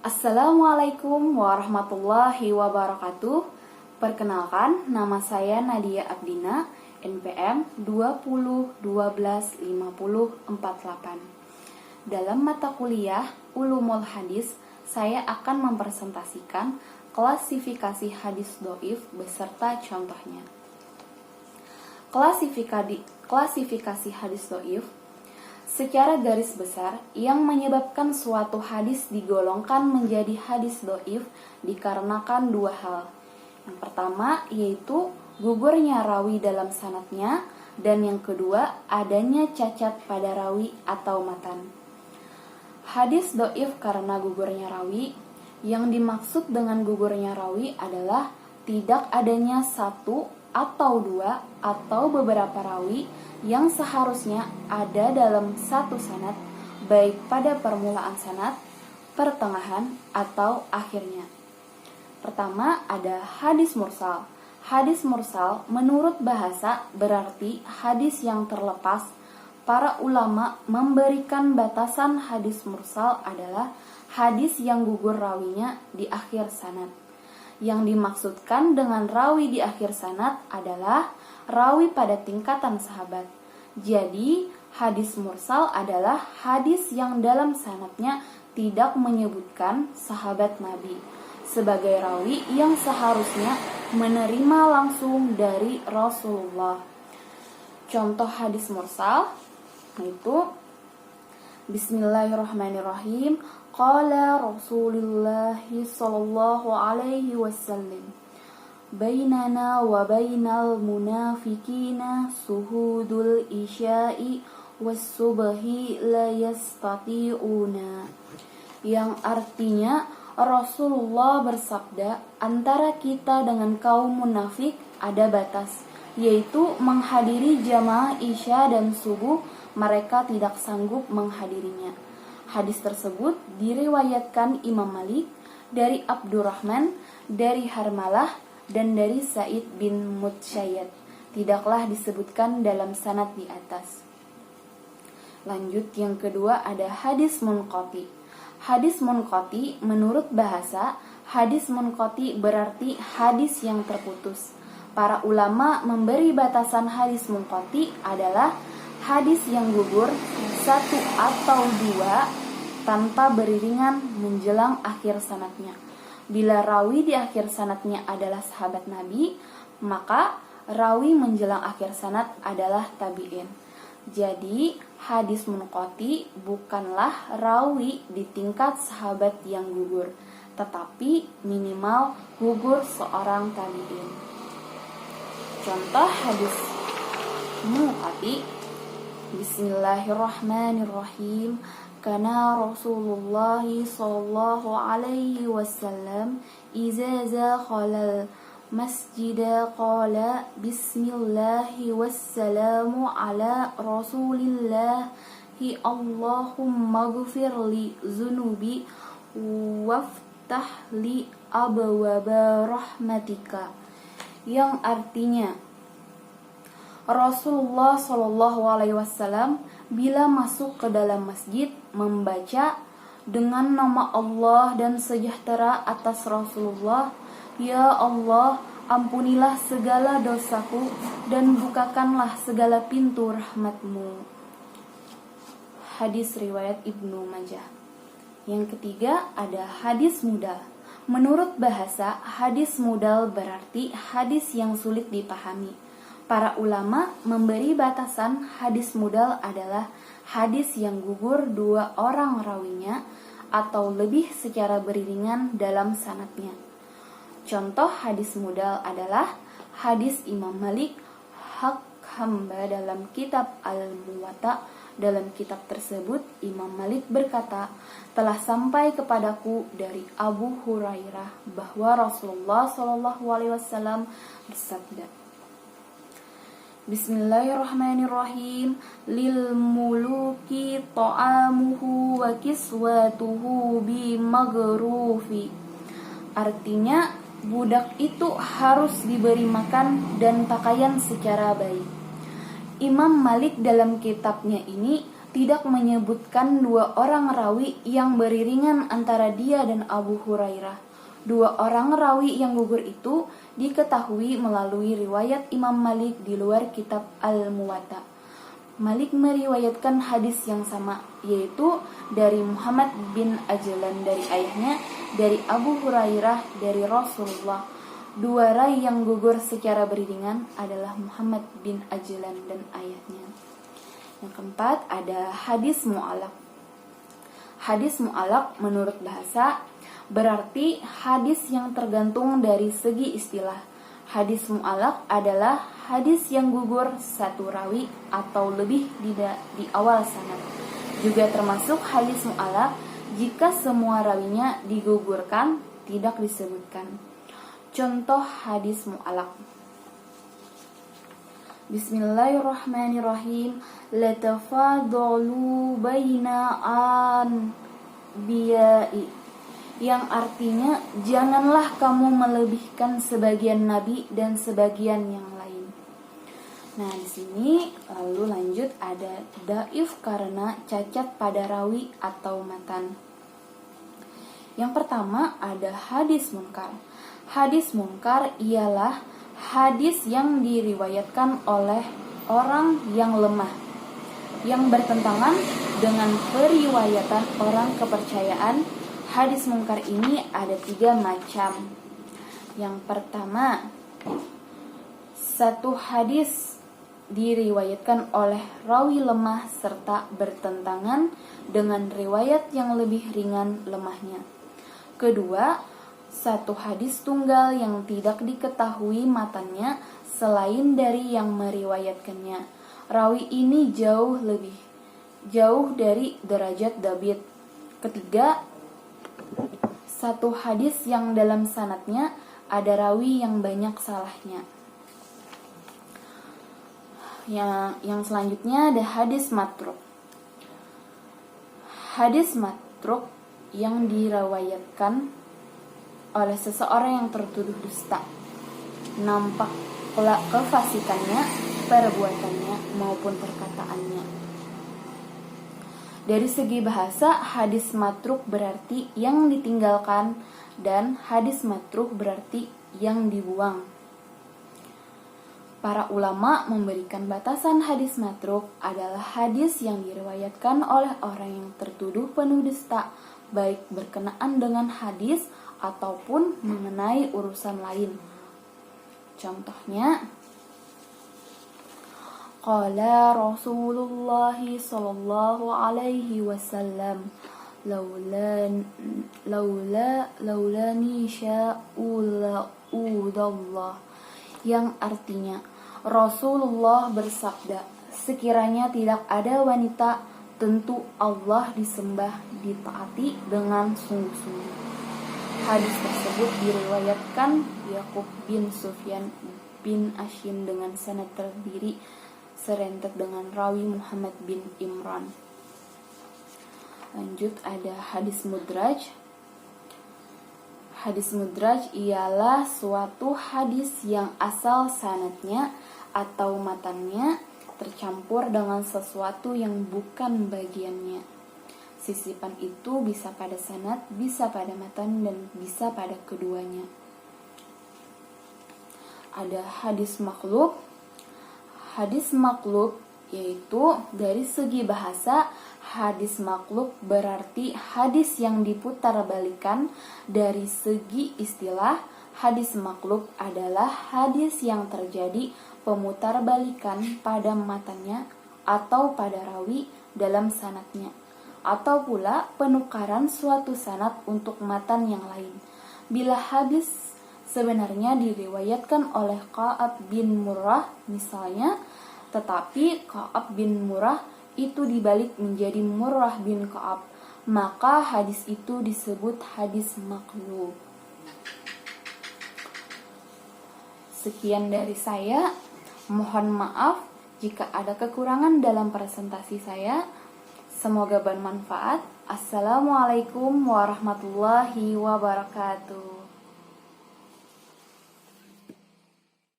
Assalamualaikum warahmatullahi wabarakatuh. Perkenalkan, nama saya Nadia Abdina, NPM 20125048. Dalam mata kuliah Ulumul Hadis, saya akan mempresentasikan klasifikasi hadis dhaif beserta contohnya. Klasifikasi hadis dhaif secara garis besar, yang menyebabkan suatu hadis digolongkan menjadi hadis dhaif dikarenakan dua hal. Yang pertama yaitu gugurnya rawi dalam sanadnya, dan yang kedua adanya cacat pada rawi atau matan. Hadis dhaif karena gugurnya rawi, yang dimaksud dengan gugurnya rawi adalah tidak adanya satu atau dua atau beberapa rawi yang seharusnya ada dalam satu sanad, baik pada permulaan sanad, pertengahan, atau akhirnya. Pertama ada hadis mursal. Hadis mursal menurut bahasa berarti hadis yang terlepas. Para ulama memberikan batasan hadis mursal adalah hadis yang gugur rawinya di akhir sanad. Yang dimaksudkan dengan rawi di akhir sanad adalah rawi pada tingkatan sahabat. Jadi, hadis mursal adalah hadis yang dalam sanadnya tidak menyebutkan sahabat Nabi sebagai rawi yang seharusnya menerima langsung dari Rasulullah. Contoh hadis mursal itu Bismillahirrahmanirrahim. Qala Rasulullah sallallahu alaihi wasallam, bainana wa bainal munafikina suhudul isya'i was subhi la yastati'una. Yang artinya Rasulullah bersabda, antara kita dengan kaum munafik ada batas, yaitu menghadiri jamaah isya dan subuh mereka tidak sanggup menghadirinya. Hadis tersebut diriwayatkan Imam Malik dari Abdurrahman, dari Harmalah, dan dari Sa'id bin Mutsayyad. Tidaklah disebutkan dalam sanad di atas. Lanjut, yang kedua ada hadis munqati. Hadis munqati menurut bahasa, hadis munqati berarti hadis yang terputus. Para ulama memberi batasan hadis munqati adalah hadis yang gugur satu atau dua tanpa beriringan menjelang akhir sanadnya. Bila rawi di akhir sanadnya adalah sahabat Nabi, maka rawi menjelang akhir sanad adalah tabi'in. Jadi, hadis munqati bukanlah rawi di tingkat sahabat yang gugur, tetapi minimal gugur seorang tabi'in. Contoh hadis munqati, Bismillahirrahmanirrahim. Kana Rasulullah sallallahu alaihi wasallam iza zakhala masjida qala bismillahi wassalamu ala rasulillahi Allahumma ghfir li zunubi waftah li abwaba rahmatika. Yang artinya Rasulullah Shallallahu Alaihi Wasallam bila masuk ke dalam masjid membaca dengan nama Allah dan sejahtera atas Rasulullah, Ya Allah, ampunilah segala dosaku dan bukakanlah segala pintu rahmatmu. Hadis riwayat Ibnu Majah. Yang ketiga ada hadis mudal. Menurut bahasa, hadis mudal berarti hadis yang sulit dipahami. Para ulama memberi batasan hadis mudal adalah hadis yang gugur dua orang rawinya atau lebih secara beriringan dalam sanadnya. Contoh hadis mudal adalah hadis Imam Malik hak hamba dalam kitab Al-Muwatta. Dalam kitab tersebut Imam Malik berkata, telah sampai kepadaku dari Abu Hurairah bahwa Rasulullah SAW bersabda, Bismillahirrahmanirrahim. Lil muluki ta'amuhu wa kiswatuhu bi maghrufi. Artinya, budak itu harus diberi makan dan pakaian secara baik. Imam Malik dalam kitabnya ini tidak menyebutkan dua orang rawi yang beriringan antara dia dan Abu Hurairah. Dua orang rawi yang gugur itu diketahui melalui riwayat Imam Malik di luar kitab Al-Muwatta. Malik meriwayatkan hadis yang sama, yaitu dari Muhammad bin Ajlan dari ayahnya, dari Abu Hurairah dari Rasulullah. Dua rai yang gugur secara beriringan adalah Muhammad bin Ajlan dan ayahnya. Yang keempat ada hadis mu'allaq. Hadis mu'allaq menurut bahasa berarti hadis yang tergantung dari segi istilah. Hadis mu'allaq adalah hadis yang gugur satu rawi atau lebih di awal sanad. Juga termasuk hadis mu'allaq jika semua rawinya digugurkan, tidak disebutkan. Contoh hadis mu'allaq: Bismillahirrahmanirrahim. Latafadalu baina anbiya'i, yang artinya janganlah kamu melebihkan sebagian nabi dan sebagian yang lain. Nah, di sini lalu lanjut ada dhaif karena cacat pada rawi atau matan. Yang pertama ada hadis munkar. Hadis munkar ialah hadis yang diriwayatkan oleh orang yang lemah, yang bertentangan dengan periwayatan orang kepercayaan. Hadis munkar ini ada 3 macam. Yang pertama, satu hadis diriwayatkan oleh rawi lemah serta bertentangan dengan riwayat yang lebih ringan lemahnya. Kedua, satu hadis tunggal yang tidak diketahui matannya selain dari yang meriwayatkannya. Rawi ini jauh dari derajat Dabit. Ketiga, satu hadis yang dalam sanadnya ada rawi yang banyak salahnya. Yang selanjutnya ada hadis matruk. Hadis matruk yang diriwayatkan oleh seseorang yang tertuduh dusta, nampak kefasikannya, perbuatannya maupun perkataannya. Dari segi bahasa, hadis matruk berarti yang ditinggalkan dan hadis matruk berarti yang dibuang. Para ulama memberikan batasan hadis matruk adalah hadis yang diriwayatkan oleh orang yang tertuduh penuh dusta, baik berkenaan dengan hadis ataupun mengenai urusan lain. Contohnya, qala Rasulullah sallallahu alaihi wasallam laulani sya'ullah, yang artinya Rasulullah bersabda, sekiranya tidak ada wanita, tentu Allah disembah, ditaati dengan sungguh-sungguh. Hadis tersebut diriwayatkan Yaqub bin Sufyan bin Ashim dengan sanad terdiri serentet dengan rawi Muhammad bin Imran. Lanjut ada hadis mudraj. Hadis mudraj ialah suatu hadis yang asal sanadnya atau matannya tercampur dengan sesuatu yang bukan bagiannya. Sisipan itu bisa pada sanad, bisa pada matan, dan bisa pada keduanya. Ada hadis maqlub. Hadis maqlub yaitu dari segi bahasa, hadis maqlub berarti hadis yang diputarbalikkan. Dari segi istilah, hadis maqlub adalah hadis yang terjadi pemutarbalikan pada matannya atau pada rawi dalam sanadnya, atau pula penukaran suatu sanad untuk matan yang lain. Bila hadis sebenarnya diriwayatkan oleh Ka'ab bin Murrah misalnya, tetapi Ka'ab bin Murrah itu dibalik menjadi Murrah bin Ka'ab, maka hadis itu disebut hadis maqlub. Sekian dari saya. Mohon maaf jika ada kekurangan dalam presentasi saya. Semoga bermanfaat. Assalamualaikum warahmatullahi wabarakatuh.